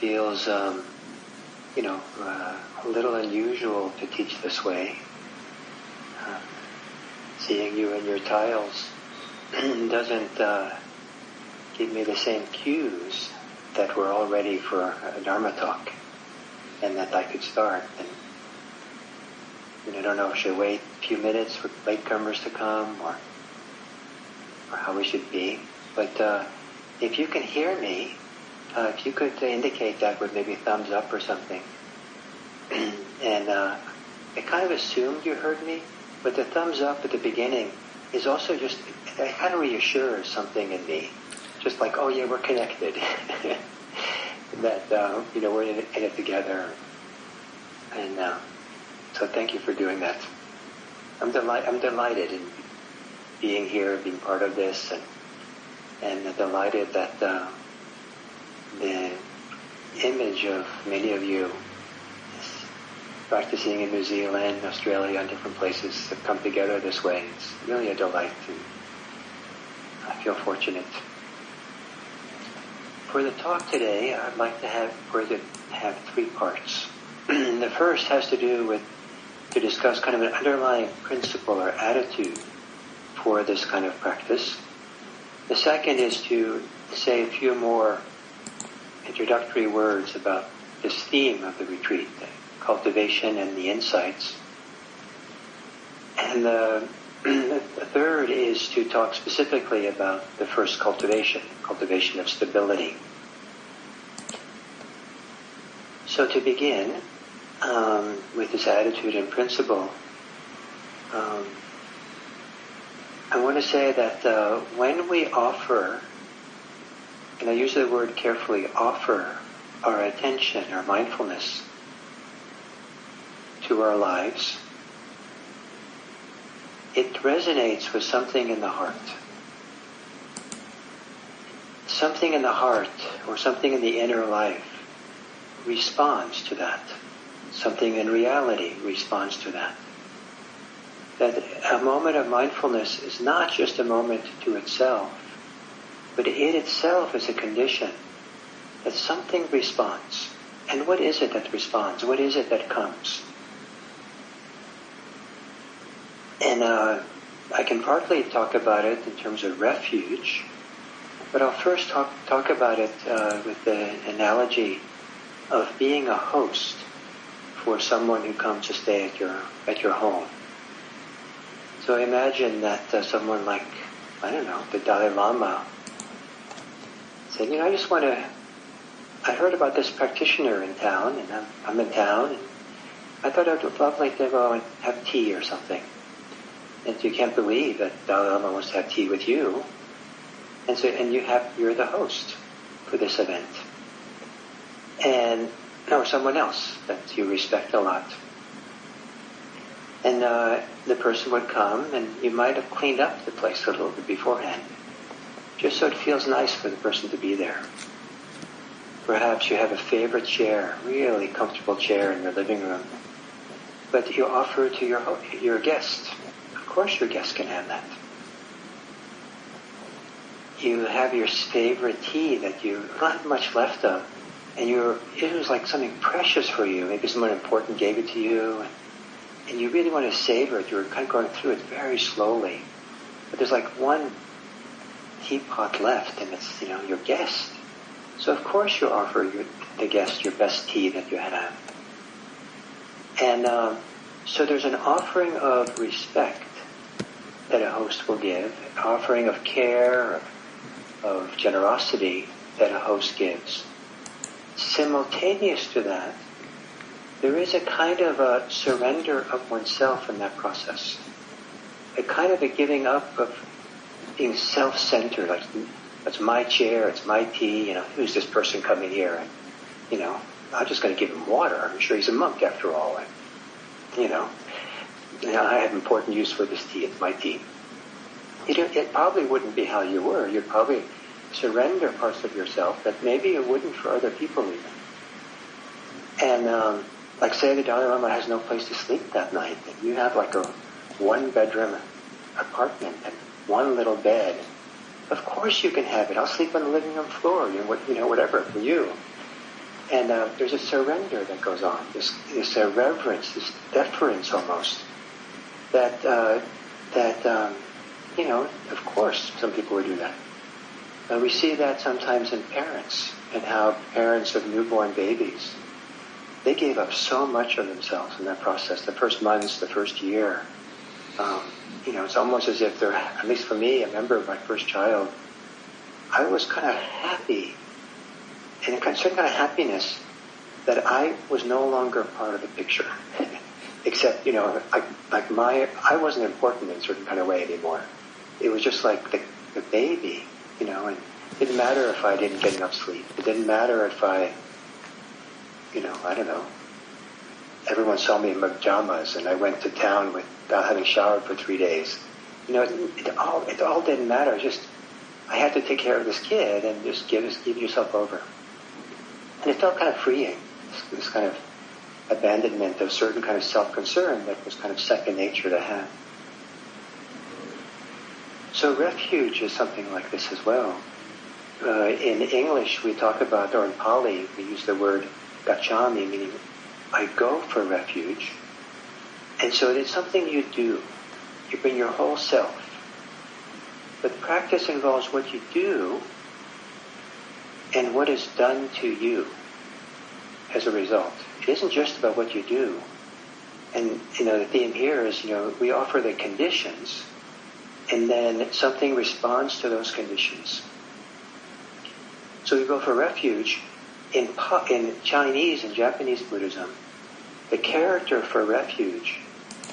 feels, a little unusual to teach this way. Seeing you in your tiles doesn't give me the same cues that we're all ready for a Dharma talk and that I could start. And I don't know if I should wait a few minutes for latecomers to come or how we should be. But if you can hear me, if you could indicate that with maybe a thumbs up or something. And I kind of assumed you heard me, but the thumbs up at the beginning is also just, it kind of reassures something in me. Just like, oh yeah, we're connected. That, we're in it together. And so thank you for doing that. I'm delighted in being here, being part of this, and delighted that the image of many of you practicing in New Zealand, Australia, and different places have come together this way. It's really a delight, and I feel fortunate. For the talk today, I'd like to have 3 parts. The first has to do to discuss kind of an underlying principle or attitude for this kind of practice. The second is to say a few more introductory words about this theme of the retreat, the cultivation and the insights. And the third is to talk specifically about the first cultivation of stability. So to begin with this attitude and principle, I want to say that when we offer, and I use the word carefully, offer our attention, our mindfulness to our lives, it resonates with something in the heart. Something in the heart or something in the inner life responds to that. Something in reality responds to that. That a moment of mindfulness is not just a moment to itself, but it itself is a condition that something responds. And what is it that responds? What is it that comes? And I can partly talk about it in terms of refuge, but I'll first talk about it with the analogy of being a host for someone who comes to stay at your home. So imagine that someone like, the Dalai Lama said, I heard about this practitioner in town, and I'm in town, and I thought I'd love to go and have tea or something. And you can't believe that Dalai Lama wants to have tea with you. And so, you're the host for this event. And, someone else that you respect a lot. And the person would come, and you might have cleaned up the place a little bit beforehand, just so it feels nice for the person to be there. Perhaps you have a favorite chair, really comfortable chair in your living room, but you offer it to your guest. Of course your guest can have that. You have your favorite tea that you don't have much left of, and it was like something precious for you. Maybe someone important gave it to you, and you really want to savor it. You're kind of going through it very slowly. But there's like one teapot left, and it's, your guest. So of course you offer the guest your best tea that you have. And so there's an offering of respect that a host will give, an offering of care, of generosity that a host gives. Simultaneous to that, there is a kind of a surrender of oneself in that process. A kind of a giving up of being self-centered, like, it's my chair, it's my tea, who's this person coming here? And, I'm just going to give him water. I'm sure he's a monk after all. And, I have important use for this tea, it's my tea. It probably wouldn't be how you were. You'd probably surrender parts of yourself that maybe you wouldn't for other people even. And, like say the Dalai Lama has no place to sleep that night, and you have like a 1-bedroom apartment and one little bed. Of course you can have it. I'll sleep on the living room floor, whatever for you. And there's a surrender that goes on, this reverence, this deference almost, that of course some people would do that. We see that sometimes in parents, and how parents of newborn babies, they gave up so much of themselves in that process, the first months, the first year. It's almost as if they're, at least for me, I remember my first child, I was kind of happy, and a certain kind of happiness that I was no longer part of the picture. Except, I wasn't important in a certain kind of way anymore. It was just like the baby, and it didn't matter if I didn't get enough sleep. It didn't matter if I don't know, everyone saw me in my pajamas and I went to town without having showered for 3 days. It all didn't matter. I had to take care of this kid and just give yourself over. And it felt kind of freeing, this kind of abandonment of certain kind of self-concern that was kind of second nature to have. So refuge is something like this as well. In English we talk about, or in Pali we use the word gacchami, meaning I go for refuge. And so it is something you do. You bring your whole self. But practice involves what you do and what is done to you as a result. It isn't just about what you do. And, the theme here is, we offer the conditions and then something responds to those conditions. So we go for refuge. In Chinese and Japanese Buddhism, the character for refuge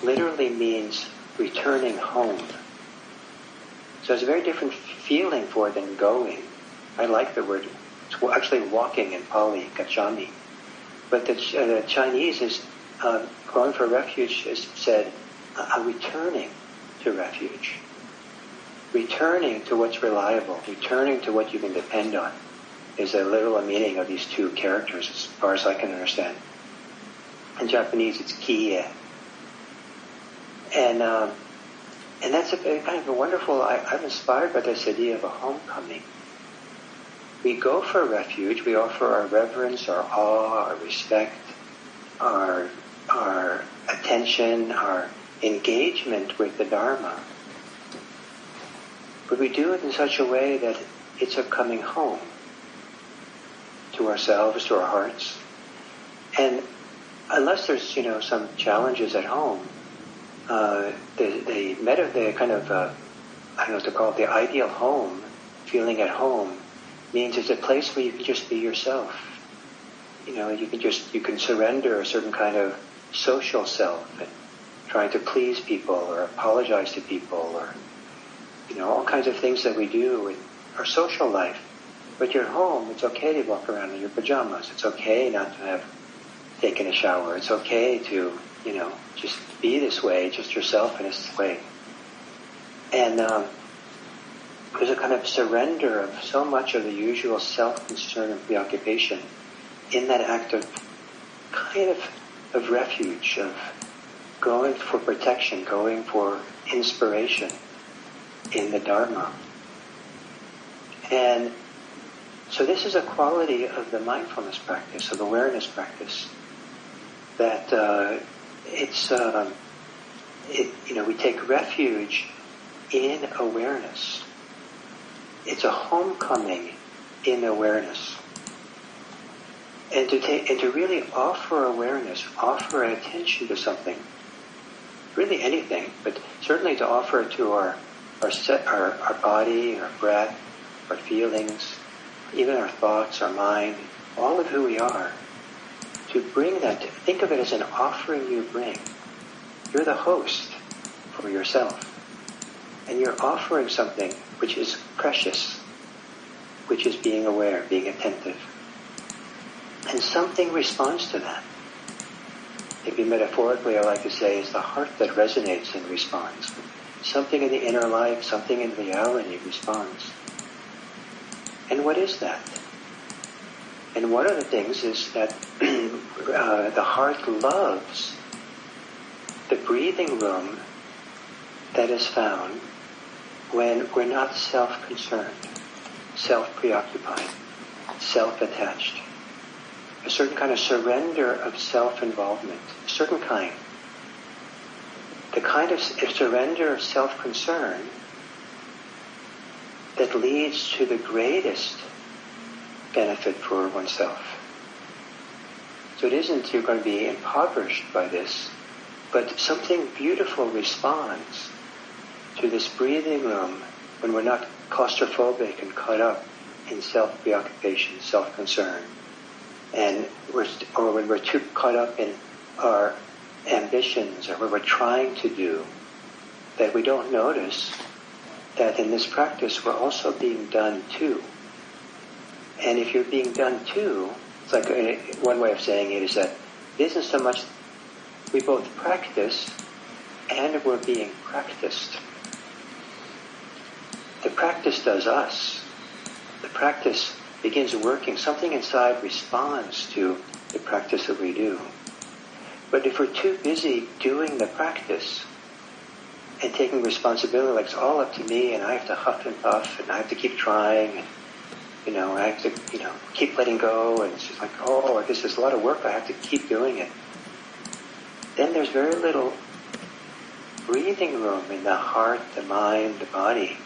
literally means returning home. So it's a very different feeling for it than going. I like the word. It's actually walking in Pali, gacchami. But the Chinese is going for refuge is said, returning to refuge. Returning to what's reliable. Returning to what you can depend on is a literal meaning of these two characters as far as I can understand. In Japanese it's kiye. And that's a kind of a wonderful, I'm inspired by this idea of a homecoming. We go for refuge, we offer our reverence, our awe, our respect, our attention, our engagement with the Dharma. But we do it in such a way that it's a coming home to ourselves, to our hearts. And unless there's, some challenges at home, the kind of, I don't know what to call it, the ideal home, feeling at home, means it's a place where you can just be yourself. You can surrender a certain kind of social self and trying to please people or apologize to people or, all kinds of things that we do in our social life. But you're home, it's okay to walk around in your pajamas. It's okay not to have taken a shower. It's okay to, just be this way, just yourself in this way. And there's a kind of surrender of so much of the usual self-concern and preoccupation in that act of kind of refuge, of going for protection, going for inspiration in the Dharma. And so this is a quality of the mindfulness practice, of awareness practice, that we take refuge in awareness. It's a homecoming in awareness. And to really offer awareness, offer attention to something, really anything, but certainly to offer it to our body, our breath, our feelings, even our thoughts, our mind, all of who we are, to bring that, think of it as an offering you bring. You're the host for yourself. And you're offering something which is precious, which is being aware, being attentive. And something responds to that. Maybe metaphorically I like to say is the heart that resonates and responds. Something in the inner life, something in reality responds. And what is that? And one of the things is that the heart loves the breathing room that is found when we're not self-concerned, self-preoccupied, self-attached. certain kind of surrender of self-involvement, a certain kind. The kind of surrender of self-concern that leads to the greatest benefit for oneself. So it isn't you're going to be impoverished by this, but something beautiful responds to this breathing room when we're not claustrophobic and caught up in self-preoccupation, self-concern, or when we're too caught up in our ambitions or what we're trying to do, that we don't notice that in this practice we're also being done too. And if you're being done too, it's like one way of saying it is that it isn't so much we both practice and we're being practiced. The practice does us. The practice begins working. Something inside responds to the practice that we do. But if we're too busy doing the practice and taking responsibility, like it's all up to me and I have to huff and puff and I have to keep trying and, I have to, keep letting go and it's just like, oh, this is a lot of work, I have to keep doing it. Then there's very little breathing room in the heart, the mind, the body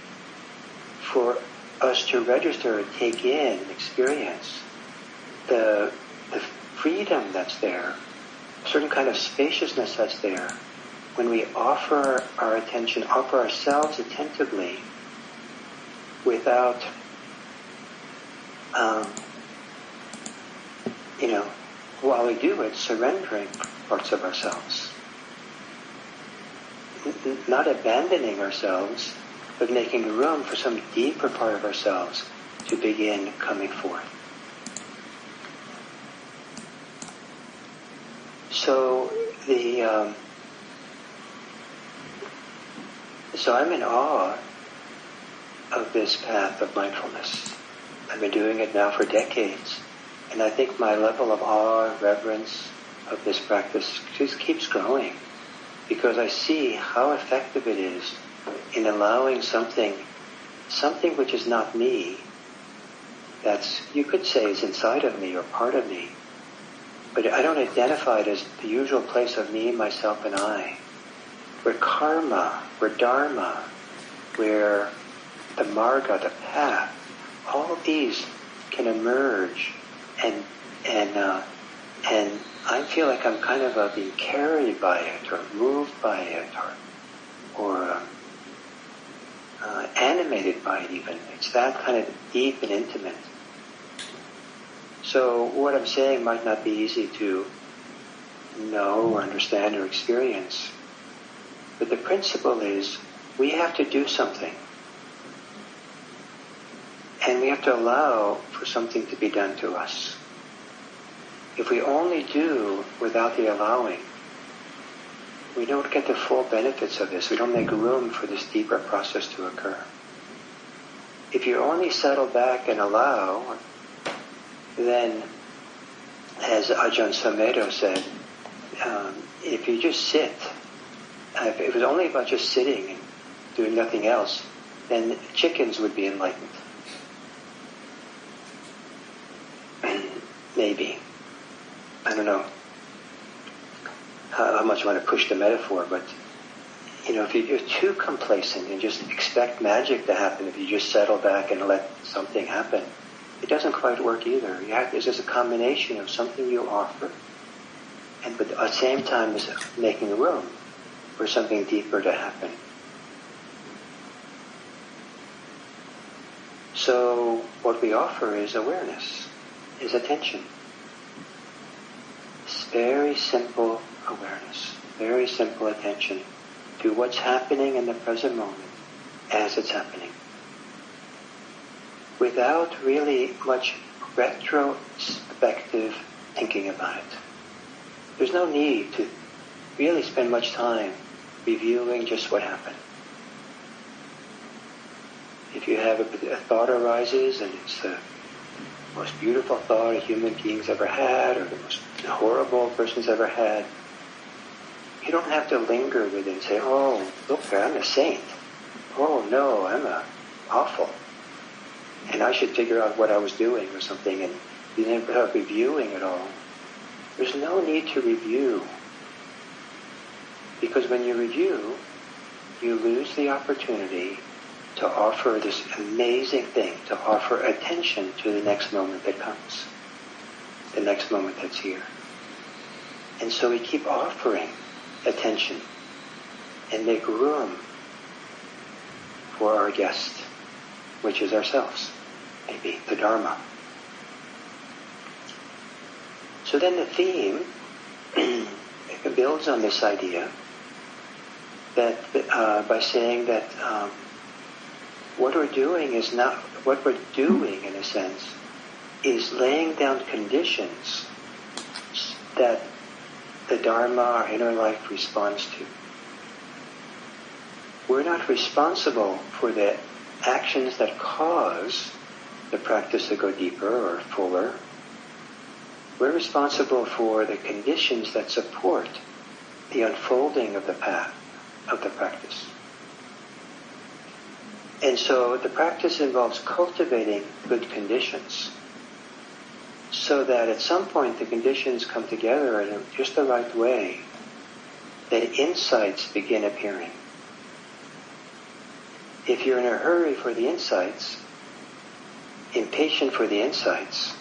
for us to register and take in and experience the freedom that's there, a certain kind of spaciousness that's there when we offer our attention, offer ourselves attentively without, while we do it, surrendering parts of ourselves. Not abandoning ourselves, but making room for some deeper part of ourselves to begin coming forth. So so I'm in awe of this path of mindfulness. I've been doing it now for decades, and I think my level of awe and reverence of this practice just keeps growing because I see how effective it is in allowing something which is not me, that's, you could say, is inside of me or part of me, but I don't identify it as the usual place of me, myself, and I. Where karma, where dharma, where the marga, the path, all of these can emerge, and I feel like I'm kind of being carried by it, or moved by it, or animated by it even. It's that kind of deep and intimate. So what I'm saying might not be easy to know or understand or experience, but the principle is we have to do something. And we have to allow for something to be done to us. If we only do without the allowing, we don't get the full benefits of this. We don't make room for this deeper process to occur. If you only settle back and allow, then, as Ajahn Sumedho said, if you just sit, if it was only about just sitting and doing nothing else, then chickens would be enlightened. Maybe. I don't know how much I want to push the metaphor, but if you're too complacent and just expect magic to happen, if you just settle back and let something happen, it doesn't quite work either. There's just a combination of something you offer, and but at the same time is making room for something deeper to happen. So what we offer is awareness, is attention. It's very simple awareness, very simple attention to what's happening in the present moment as it's happening, without really much retrospective thinking about it. There's no need to really spend much time reviewing just what happened. If you have a thought arises and it's the most beautiful thought a human being's ever had, or the most horrible person's ever had, you don't have to linger with it and say, oh, look, I'm a saint. Oh, no, I'm awful. And I should figure out what I was doing or something and without reviewing at all. There's no need to review. Because when you review, you lose the opportunity to offer this amazing thing, to offer attention to the next moment that comes, the next moment that's here. And so we keep offering attention and make room for our guest, which is ourselves, maybe the Dharma. So then the theme builds on this idea that by saying that what we're doing is not, what we're doing in a sense is laying down conditions that the Dharma, our inner life, responds to. We're not responsible for the actions that cause the practice to go deeper or fuller. We're responsible for the conditions that support the unfolding of the path of the practice. And so the practice involves cultivating good conditions so that at some point the conditions come together in just the right way, that insights begin appearing. If you're in a hurry for the insights, impatient for the insights,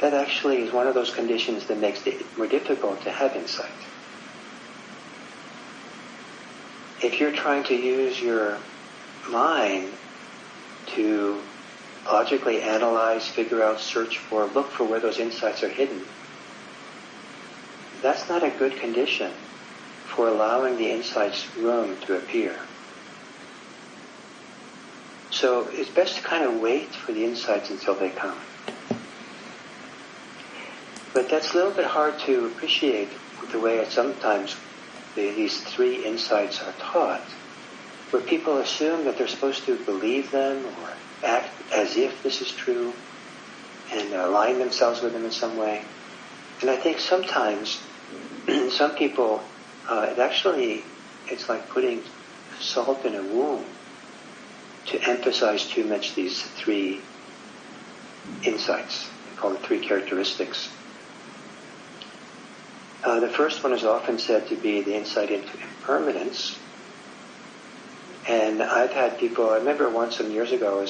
that actually is one of those conditions that makes it more difficult to have insight. If you're trying to use your mind to logically analyze, figure out, search for, look for where those insights are hidden, that's not a good condition for allowing the insights room to appear. So it's best to kind of wait for the insights until they come. But that's a little bit hard to appreciate the way it sometimes these three insights are taught, where people assume that they're supposed to believe them or act as if this is true and align themselves with them in some way. And I think sometimes some people, it's like putting salt in a wound to emphasize too much these three insights. They call it three characteristics. The first one is often said to be the insight into impermanence. And I've had people, I remember once some years ago, I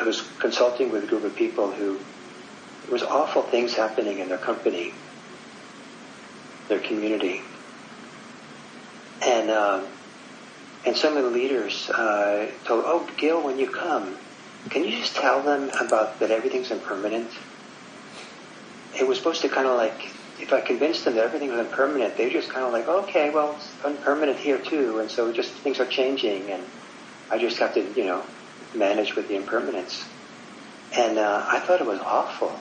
was consulting with a group of people who, there was awful things happening in their company, their community. And some of the leaders told, "Oh, Gil, when you come, can you just tell them about that everything's impermanent?" It was supposed to kind of like, if I convinced them that everything was impermanent, they just kind of like, "Okay, well, it's impermanent here too, and so just things are changing, and I just have to, manage with the impermanence." And I thought it was awful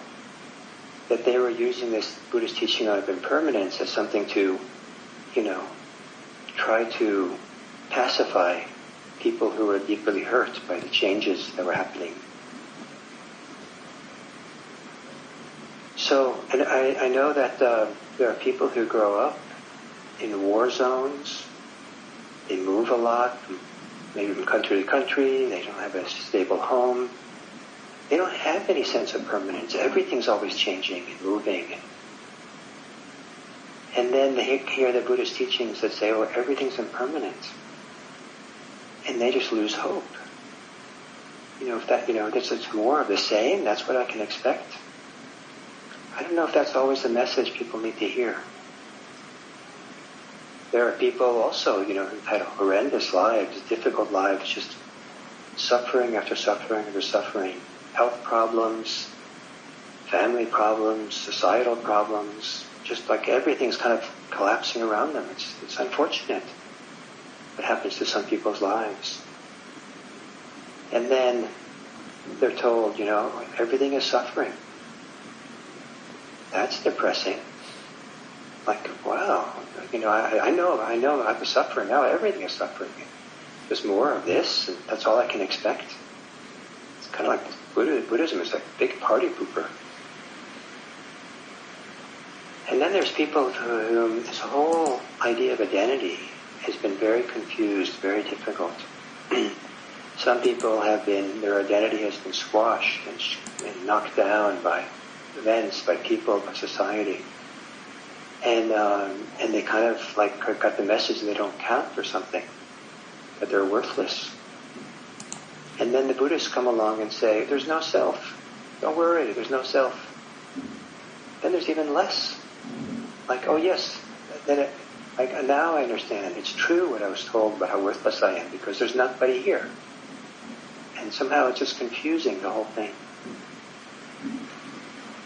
that they were using this Buddhist teaching on impermanence as something to, try to pacify people who were deeply hurt by the changes that were happening. So, and I know that there are people who grow up in war zones. They move a lot, maybe from country to country. They don't have a stable home. They don't have any sense of permanence. Everything's always changing and moving. And then they hear the Buddhist teachings that say, "Oh, everything's impermanent," and they just lose hope. If that, it's more of the same, that's what I can expect. I don't know if that's always the message people need to hear. There are people also, who've had horrendous lives, difficult lives, just suffering after suffering after suffering. Health problems, family problems, societal problems, just like everything's kind of collapsing around them. It's unfortunate what happens to some people's lives. And then they're told, everything is suffering. That's depressing. Like, wow, I know I was suffering. Now everything is suffering. There's more of this, and that's all I can expect. It's kind of like Buddhism is like a big party pooper. And then there's people whom this whole idea of identity has been very confused, very difficult. So some people their identity has been squashed and knocked down by events, by people, by society. And they kind of like got the message that they don't count or something, that they're worthless. And then the Buddhists come along and say, there's no self. Don't worry, there's no self. Then there's even less. Like, oh yes, now I understand. It's true what I was told about how worthless I am, because there's nobody here. And somehow it's just confusing, the whole thing.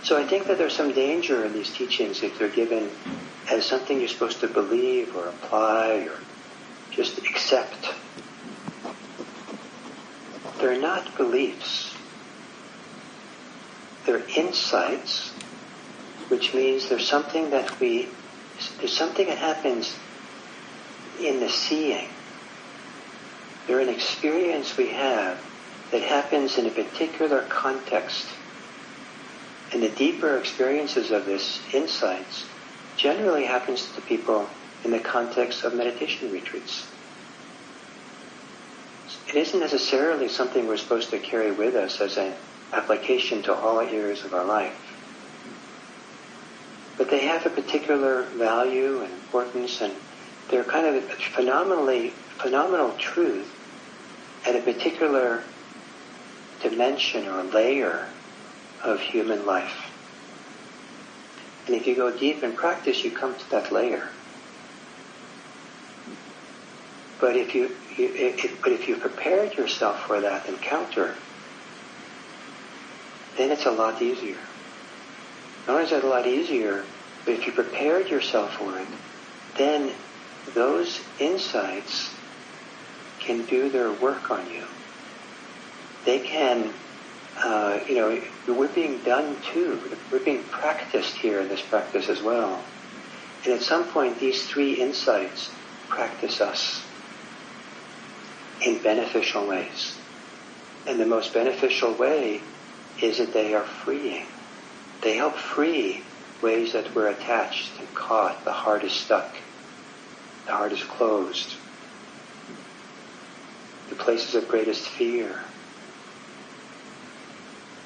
So I think that there's some danger in these teachings if they're given as something you're supposed to believe or apply or just accept. They're not beliefs. They're insights, which means there's something that happens in the seeing. They're an experience we have that happens in a particular context. And the deeper experiences of this insights generally happens to people in the context of meditation retreats. It isn't necessarily something we're supposed to carry with us as an application to all areas of our life. But they have a particular value and importance, and they're kind of a phenomenal truth at a particular dimension or layer of human life. And if you go deep in practice, you come to that layer. But if you prepared yourself for that encounter, then it's a lot easier. Not only is it a lot easier, but if you prepared yourself for it, then those insights can do their work on you. They can, we're being done too. We're being practiced here in this practice as well. And at some point, these three insights practice us in beneficial ways. And the most beneficial way is that they are freeing. They help free ways that we're attached and caught. The heart is stuck. The heart is closed. The places of greatest fear,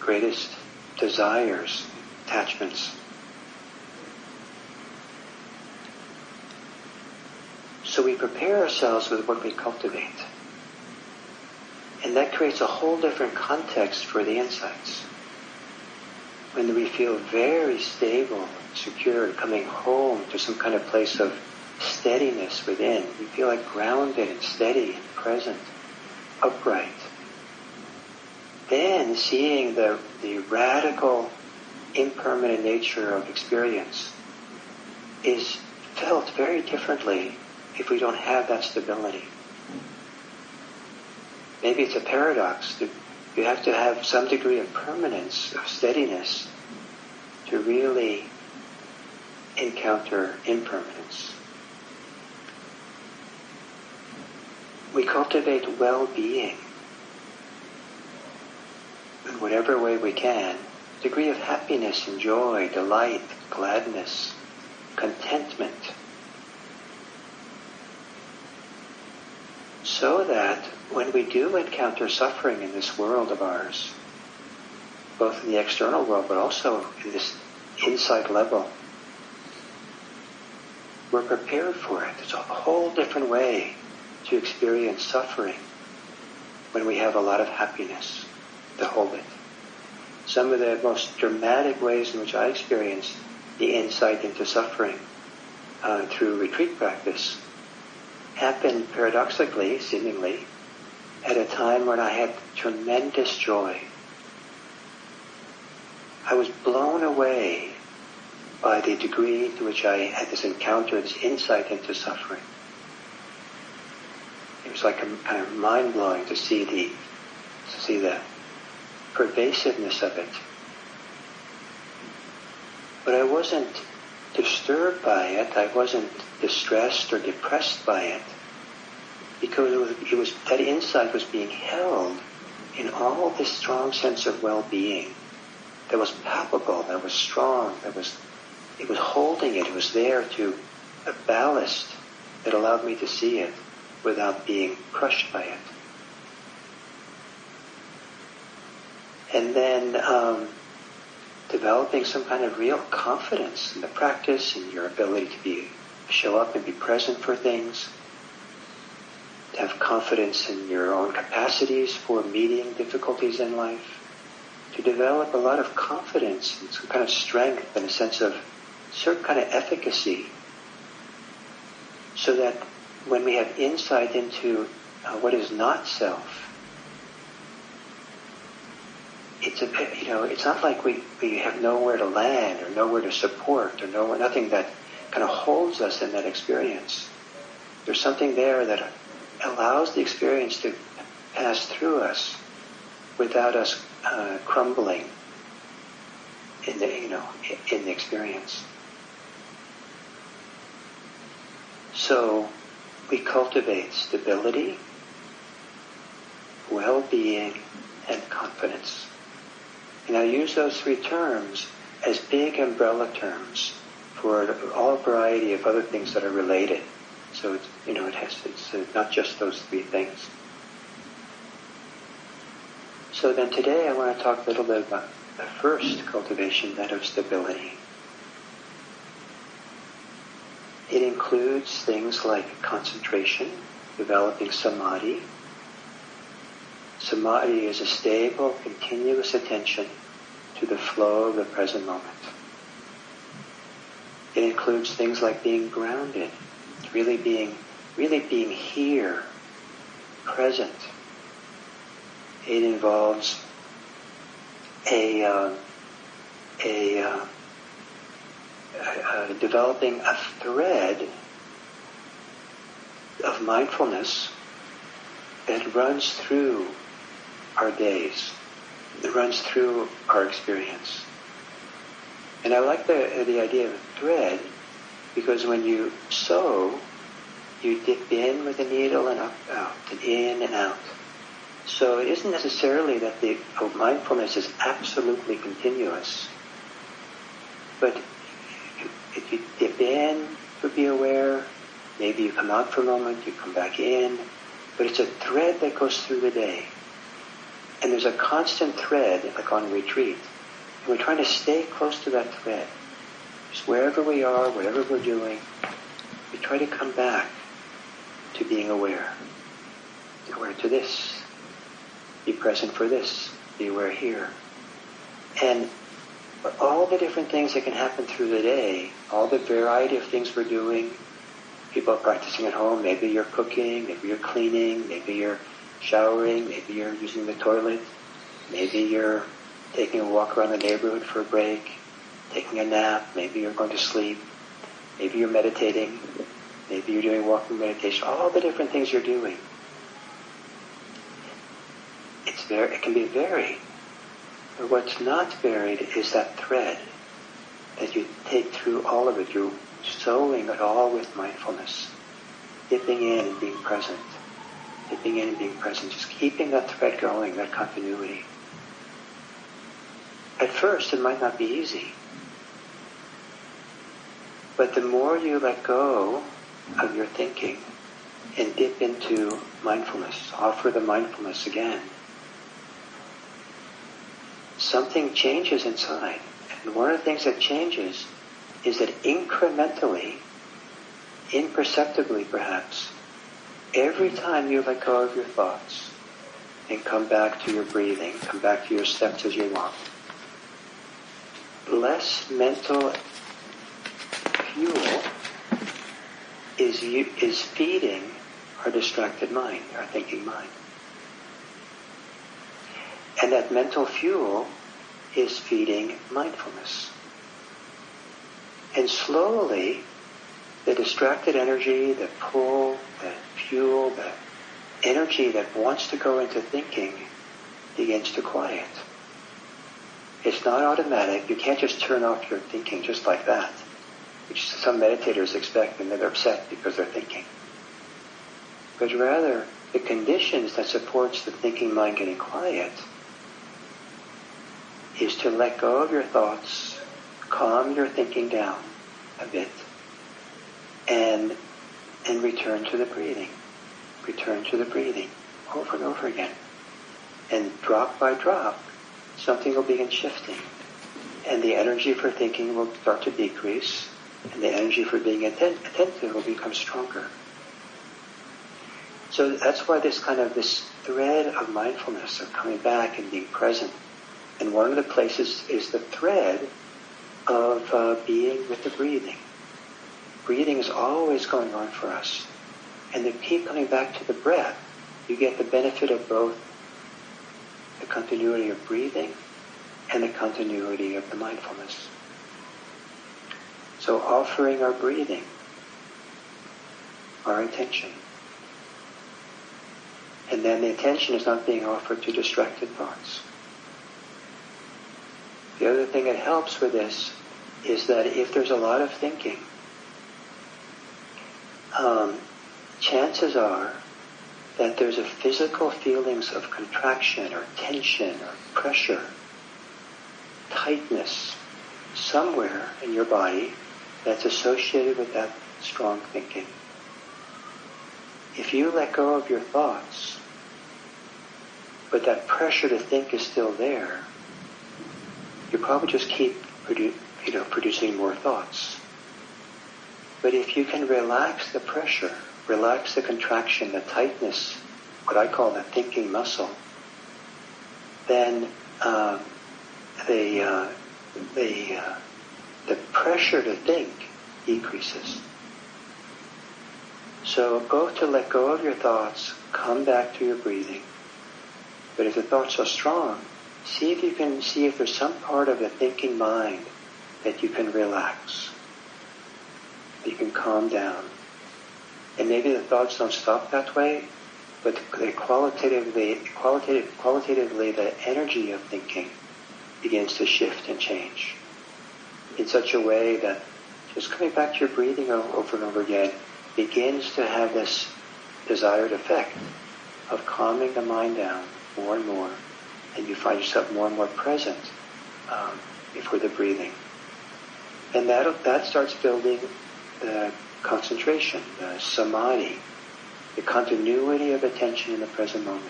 greatest desires, attachments. So we prepare ourselves with what we cultivate. And that creates a whole different context for the insights. When we feel very stable, secure, coming home to some kind of place of steadiness within, we feel like grounded and steady and present, upright. Then seeing the radical, impermanent nature of experience is felt very differently if we don't have that stability. Maybe it's a paradox. You have to have some degree of permanence, of steadiness, to really encounter impermanence. We cultivate well-being in whatever way we can, degree of happiness and joy, delight, gladness, contentment, so that when we do encounter suffering in this world of ours, both in the external world but also in this inside level, we're prepared for it. It's a whole different way to experience suffering when we have a lot of happiness to hold it. Some of the most dramatic ways in which I experienced the insight into suffering through retreat practice happened paradoxically, seemingly, at a time when I had tremendous joy. I was blown away by the degree to which I had this encounter, this insight into suffering. It was like kind of mind-blowing to see the pervasiveness of it. But I wasn't disturbed by it. I wasn't distressed or depressed by it, because it was that insight was being held in all this strong sense of well-being that was palpable, that was strong, it was holding it. It was there to a ballast that allowed me to see it without being crushed by it. And then developing some kind of real confidence in the practice and your ability to show up and be present for things, to have confidence in your own capacities for meeting difficulties in life, to develop a lot of confidence and some kind of strength and a sense of certain kind of efficacy, so that when we have insight into what is not self, it's not like we have nowhere to land or nowhere to support or nothing that kind of holds us in that experience. There's something there that allows the experience to pass through us without us crumbling in the experience. So we cultivate stability, well-being, and confidence. And I use those three terms as big umbrella terms for all variety of other things that are related. So it's not just those three things. So then today I want to talk a little bit about the first cultivation, that of stability. It includes things like concentration, developing samadhi. Samadhi is a stable, continuous attention to the flow of the present moment. It includes things like being grounded, really being here, present. It involves developing a thread of mindfulness that runs through our days, that runs through our experience. And I like the idea of a thread, because when you sew, you dip in with a needle and up, out, and in and out. So it isn't necessarily that the mindfulness is absolutely continuous, but if you dip in to be aware, maybe you come out for a moment, you come back in, but it's a thread that goes through the day. And there's a constant thread, like on retreat, and we're trying to stay close to that thread. Just wherever we are, whatever we're doing, we try to come back to being aware. Aware to this. Be present for this. Be aware here. And all the different things that can happen through the day, all the variety of things we're doing, people are practicing at home, maybe you're cooking, maybe you're cleaning, maybe you're showering, maybe you're using the toilet, maybe you're taking a walk around the neighborhood for a break, taking a nap, maybe you're going to sleep, maybe you're meditating, maybe you're doing walking meditation, all the different things you're doing. It can be varied. But what's not varied is that thread that you take through all of it. You're sewing it all with mindfulness, dipping in and being present, dipping in and being present, just keeping that thread going, that continuity. At first, it might not be easy, but the more you let go of your thinking and dip into mindfulness, offer the mindfulness again, something changes inside. And one of the things that changes is that incrementally, imperceptibly perhaps, every time you let go of your thoughts and come back to your breathing, come back to your steps as you walk, less mental fuel is feeding our distracted mind, our thinking mind. And that mental fuel is feeding mindfulness. And slowly, the distracted energy, the pull, the fuel, the energy that wants to go into thinking begins to quiet. It's not automatic. You can't just turn off your thinking just like that, which some meditators expect, and they're upset because they're thinking. But rather, the conditions that supports the thinking mind getting quiet is to let go of your thoughts, calm your thinking down a bit, and return to the breathing. Return to the breathing over and over again. And drop by drop, something will begin shifting. And the energy for thinking will start to decrease, and the energy for being attentive will become stronger. So that's why this thread of mindfulness, of coming back and being present. And one of the places is the thread of being with the breathing. Breathing is always going on for us. And to keep coming back to the breath, you get the benefit of both the continuity of breathing and the continuity of the mindfulness. So offering our breathing, our intention. And then the attention is not being offered to distracted thoughts. The other thing that helps with this is that if there's a lot of thinking, chances are that there's a physical feelings of contraction or tension or pressure, tightness, somewhere in your body that's associated with that strong thinking. If you let go of your thoughts, but that pressure to think is still there, you probably just keep producing more thoughts. But if you can relax the pressure, relax the contraction, the tightness, what I call the thinking muscle, then the pressure to think decreases. So both to let go of your thoughts, come back to your breathing. But if the thoughts are strong, see if there's some part of the thinking mind that you can relax, that you can calm down. And maybe the thoughts don't stop that way, but qualitatively the energy of thinking begins to shift and change in such a way that just coming back to your breathing over and over again begins to have this desired effect of calming the mind down more and more, and you find yourself more and more present for the breathing. And that starts building the concentration, the samadhi, the continuity of attention in the present moment.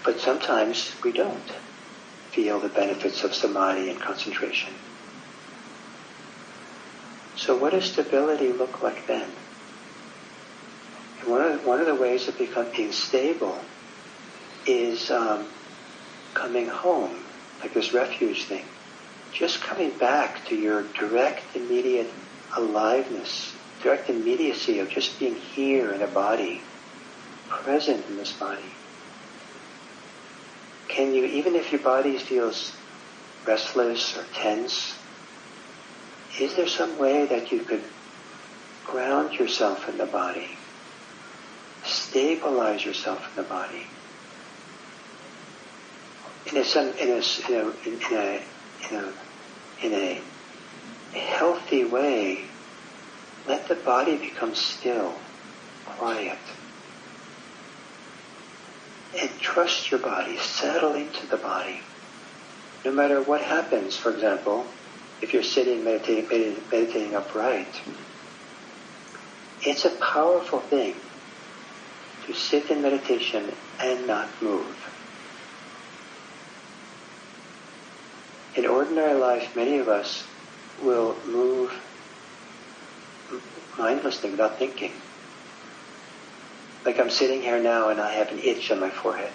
But sometimes we don't feel the benefits of samadhi and concentration. So what does stability look like then? And one of the ways of being stable is coming home, like this refuge thing. Just coming back to your direct, immediate aliveness, direct immediacy of just being here in a body, present in this body. Can you, even if your body feels restless or tense, is there some way that you could ground yourself in the body, stabilize yourself in the body? In a healthy way, let the body become still, quiet. And trust your body, settle into the body. No matter what happens, for example, if you're sitting, meditating upright, it's a powerful thing to sit in meditation and not move. In ordinary life, many of us will move mindlessly without thinking. Like I'm sitting here now and I have an itch on my forehead.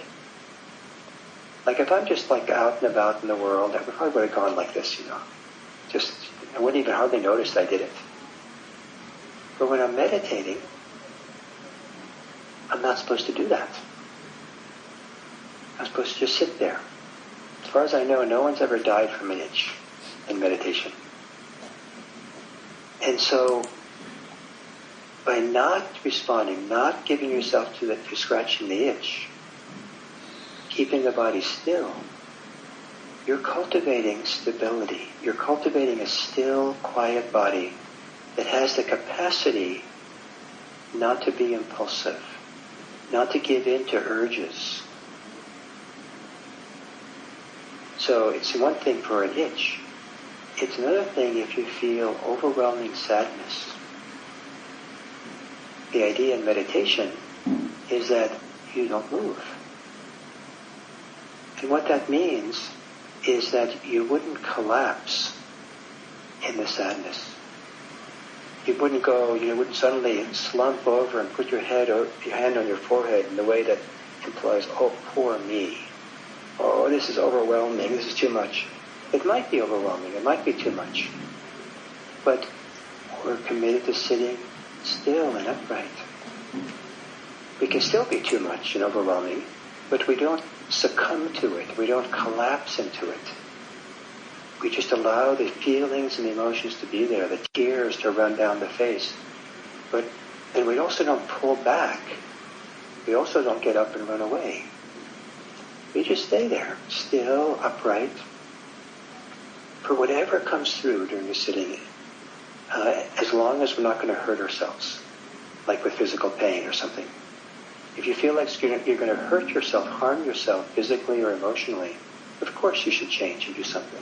Like if I'm just out and about in the world, I probably would have gone like this, I wouldn't even hardly notice I did it. But when I'm meditating, I'm not supposed to do that. I'm supposed to just sit there. As far as I know, no one's ever died from an itch in meditation. And so, by not responding, not giving yourself to scratching the itch, keeping the body still, you're cultivating stability. You're cultivating a still, quiet body that has the capacity not to be impulsive, not to give in to urges. So it's one thing for an itch. It's another thing if you feel overwhelming sadness. The idea in meditation is that you don't move. And what that means is that you wouldn't collapse in the sadness. You wouldn't wouldn't suddenly slump over and put your hand on your forehead in the way that implies, oh, poor me. Oh, this is overwhelming. This is too much. It might be overwhelming. It might be too much. But we're committed to sitting still and upright. We can still be too much and overwhelming, but we don't succumb to it. We don't collapse into it. We just allow the feelings and the emotions to be there, the tears to run down the face. And we also don't pull back. We also don't get up and run away. We just stay there, still, upright, for whatever comes through during the sitting, as long as we're not going to hurt ourselves, like with physical pain or something. If you feel like you're going to hurt yourself, harm yourself physically or emotionally, of course you should change and do something.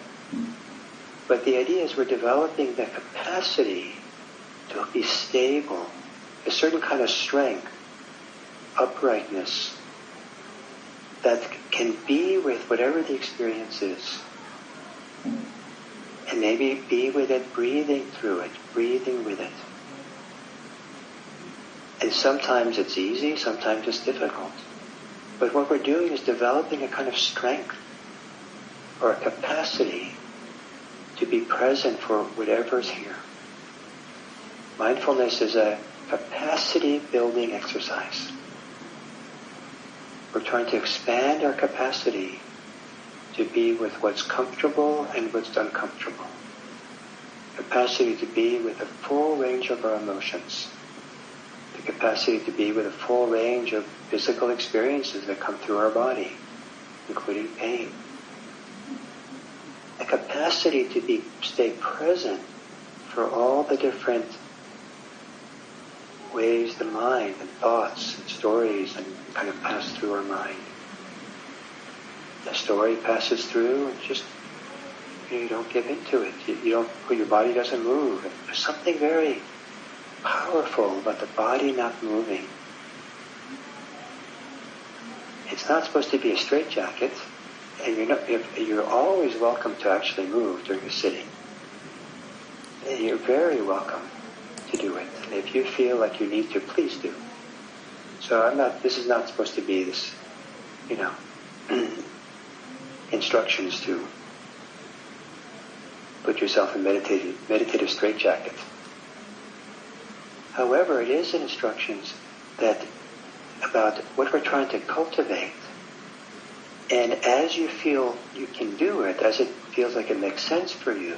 But the idea is we're developing the capacity to be stable, a certain kind of strength, uprightness, that can be with whatever the experience is. And maybe be with it, breathing through it, breathing with it. And sometimes it's easy, sometimes it's difficult. But what we're doing is developing a kind of strength or a capacity to be present for whatever's here. Mindfulness is a capacity building exercise. We're trying to expand our capacity to be with what's comfortable and what's uncomfortable. Capacity to be with a full range of our emotions. The capacity to be with a full range of physical experiences that come through our body, including pain. A capacity to stay present for all the different ways the mind and thoughts and stories and kind of pass through our mind. The story passes through and just, you don't give into it. Your body doesn't move. And there's something very powerful about the body not moving. It's not supposed to be a straitjacket, and you're always welcome to actually move during the sitting. And you're very welcome to do it. And if you feel like you need to, please do. So this is not supposed to be this, instructions to put yourself in meditative straitjacket. However, it is instructions about what we're trying to cultivate. And as you feel you can do it, as it feels like it makes sense for you,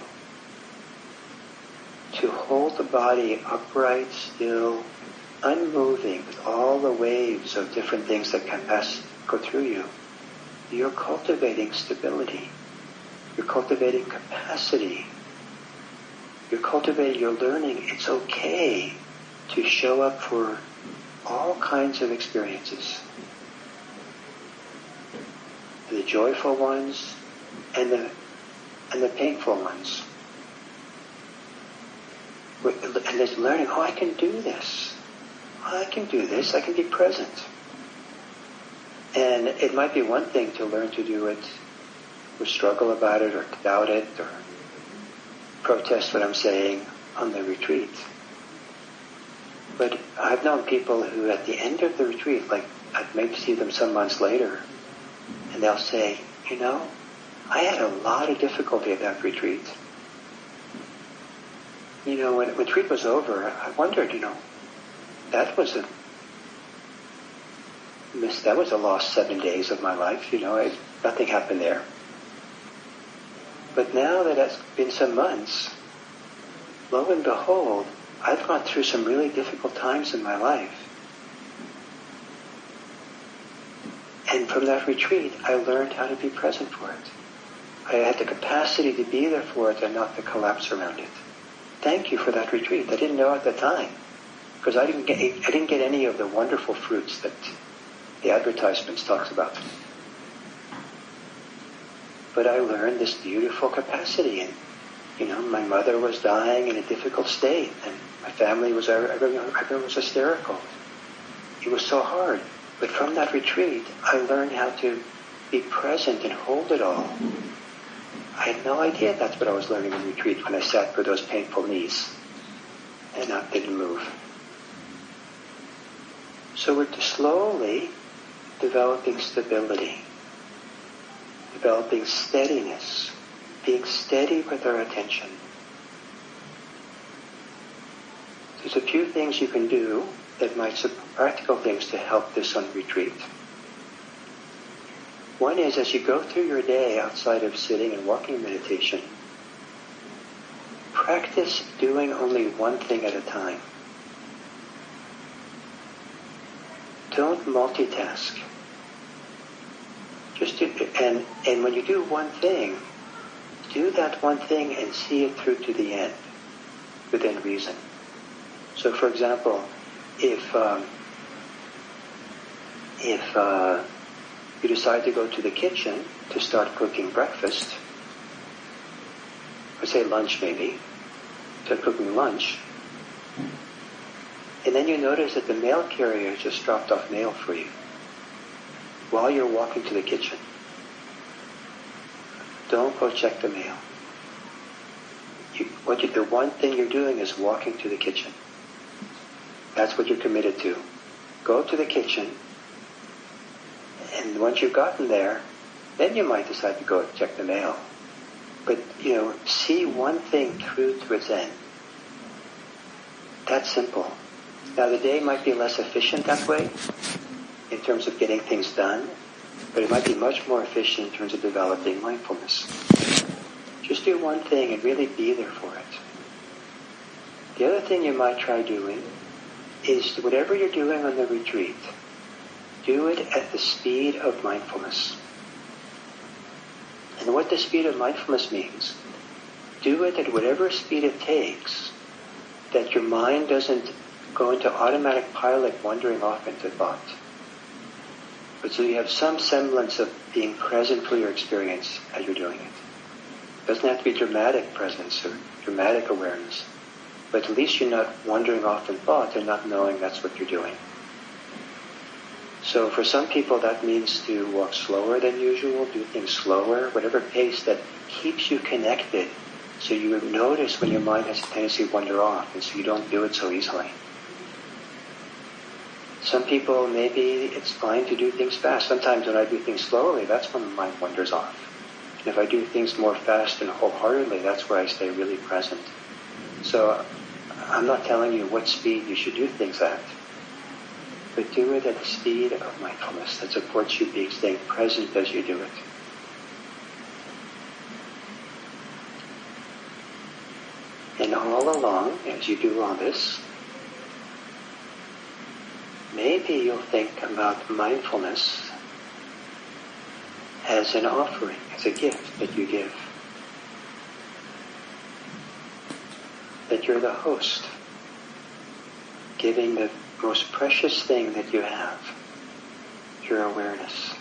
to hold the body upright, still, unmoving, with all the waves of different things that can go through you, you're cultivating stability. You're cultivating capacity. You're learning it's okay to show up for all kinds of experiences. The joyful ones and the painful ones. And there's learning, I can do this. I can do this. I can be present. And it might be one thing to learn to do it, or struggle about it, or doubt it, or protest what I'm saying on the retreat. But I've known people who at the end of the retreat, like I'd maybe see them some months later, and they'll say, I had a lot of difficulty at that retreat. When the retreat was over, I wondered, that was a lost 7 days of my life, nothing happened there. But now that it's been some months, lo and behold, I've gone through some really difficult times in my life. And from that retreat, I learned how to be present for it. I had the capacity to be there for it and not to collapse around it. Thank you for that retreat. I didn't know at the time, because I didn't get any of the wonderful fruits that the advertisements talks about. But I learned this beautiful capacity, and my mother was dying in a difficult state, and my family everyone was hysterical. It was so hard. But from that retreat, I learned how to be present and hold it all. I had no idea that's what I was learning in retreat when I sat with those painful knees and didn't move. So we're slowly developing stability, developing steadiness, being steady with our attention. There's a few things you can do that might be practical things to help this on retreat. One is, as you go through your day outside of sitting and walking meditation, practice doing only one thing at a time. Don't multitask. And when you do one thing, do that one thing and see it through to the end, within reason. So, for example, if you decide to go to the kitchen to start cooking breakfast, or say lunch maybe, start cooking lunch, and then you notice that the mail carrier just dropped off mail for you while you're walking to the kitchen. Don't go check the mail. The one thing you're doing is walking to the kitchen. That's what you're committed to. Go to the kitchen, and once you've gotten there, then you might decide to go check the mail. But, see one thing through to its end. That's simple. Now, the day might be less efficient that way, in terms of getting things done, but it might be much more efficient in terms of developing mindfulness. Just do one thing and really be there for it. The other thing you might try doing is whatever you're doing on the retreat, do it at the speed of mindfulness. And what the speed of mindfulness means, do it at whatever speed it takes, that your mind doesn't go into automatic pilot wandering off into thought. But so you have some semblance of being present for your experience as you're doing it. It doesn't have to be dramatic presence or dramatic awareness, but at least you're not wandering off in thought and not knowing that's what you're doing. So for some people that means to walk slower than usual, do things slower, whatever pace that keeps you connected, so you notice when your mind has a tendency to wander off, and so you don't do it so easily. Some people, maybe it's fine to do things fast. Sometimes when I do things slowly, that's when my mind wanders off. And if I do things more fast and wholeheartedly, that's where I stay really present. So I'm not telling you what speed you should do things at, but do it at the speed of mindfulness that supports you being staying present as you do it. And all along, as you do all this, maybe you'll think about mindfulness as an offering, as a gift that you give. That you're the host, giving the most precious thing that you have, your awareness.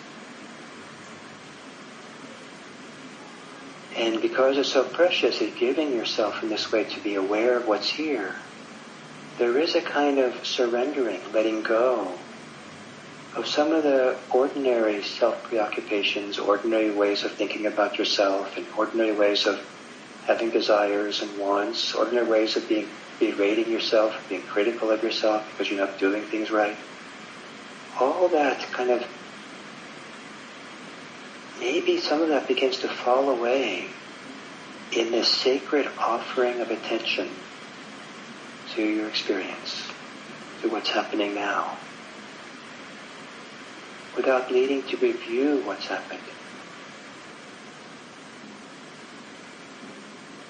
And because it's so precious, it's giving yourself in this way to be aware of what's here. There is a kind of surrendering, letting go of some of the ordinary self-preoccupations, ordinary ways of thinking about yourself, and ordinary ways of having desires and wants, ordinary ways of berating yourself, being critical of yourself because you're not doing things right. All that kind of, maybe some of that begins to fall away in this sacred offering of attention to your experience, to what's happening now, without needing to review what's happened.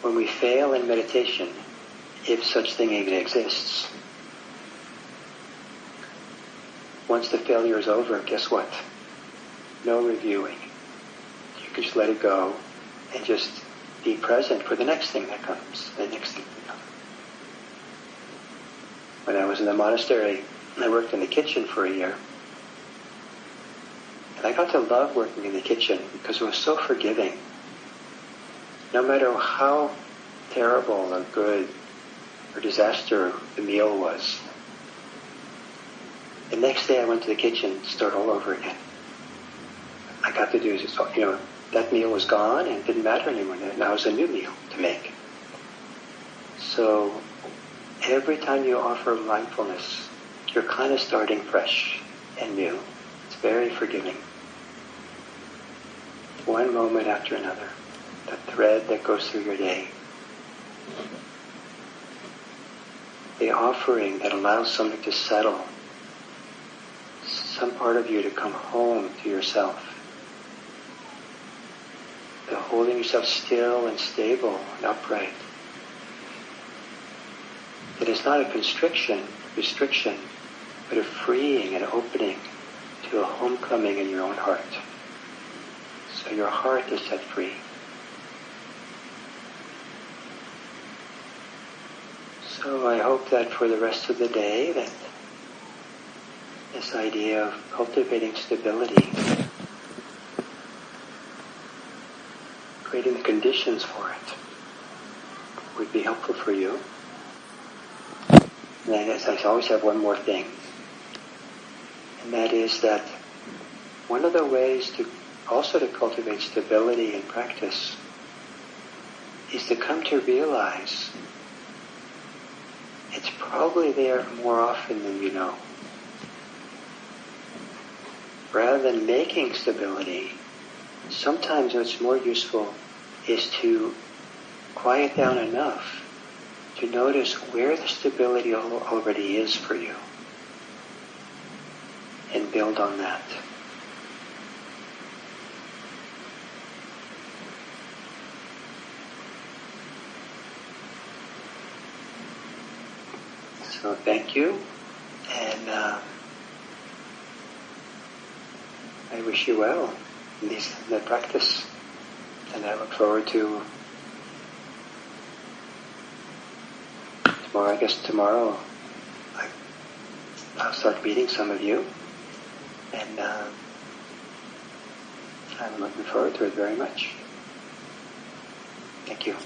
When we fail in meditation, if such thing even exists, once the failure is over, guess what? No reviewing. You can just let it go and just be present for the next thing that comes, the next thing that comes. When I was in the monastery, I worked in the kitchen for a year. And I got to love working in the kitchen because it was so forgiving. No matter how terrible or good or disaster the meal was, The next day I went to the kitchen to start all over again. I got to do this, that meal was gone and it didn't matter anymore. Now it was a new meal to make. So every time you offer mindfulness, you're kind of starting fresh and new. It's very forgiving. One moment after another. The thread that goes through your day. The offering that allows something to settle. Some part of you to come home to yourself. The holding yourself still and stable and upright. It is not a restriction, but a freeing and opening to a homecoming in your own heart. So your heart is set free. So I hope that for the rest of the day that this idea of cultivating stability, creating the conditions for it, would be helpful for you. And then I always have one more thing, and that is that one of the ways to cultivate stability in practice is to come to realize it's probably there more often than you know. Rather than making stability, sometimes what's more useful is to quiet down enough to notice where the stability already is for you and build on that. So thank you, and I wish you well in the practice, and I look forward to tomorrow. I guess tomorrow I'll start meeting some of you, and I'm looking forward to it very much. Thank you.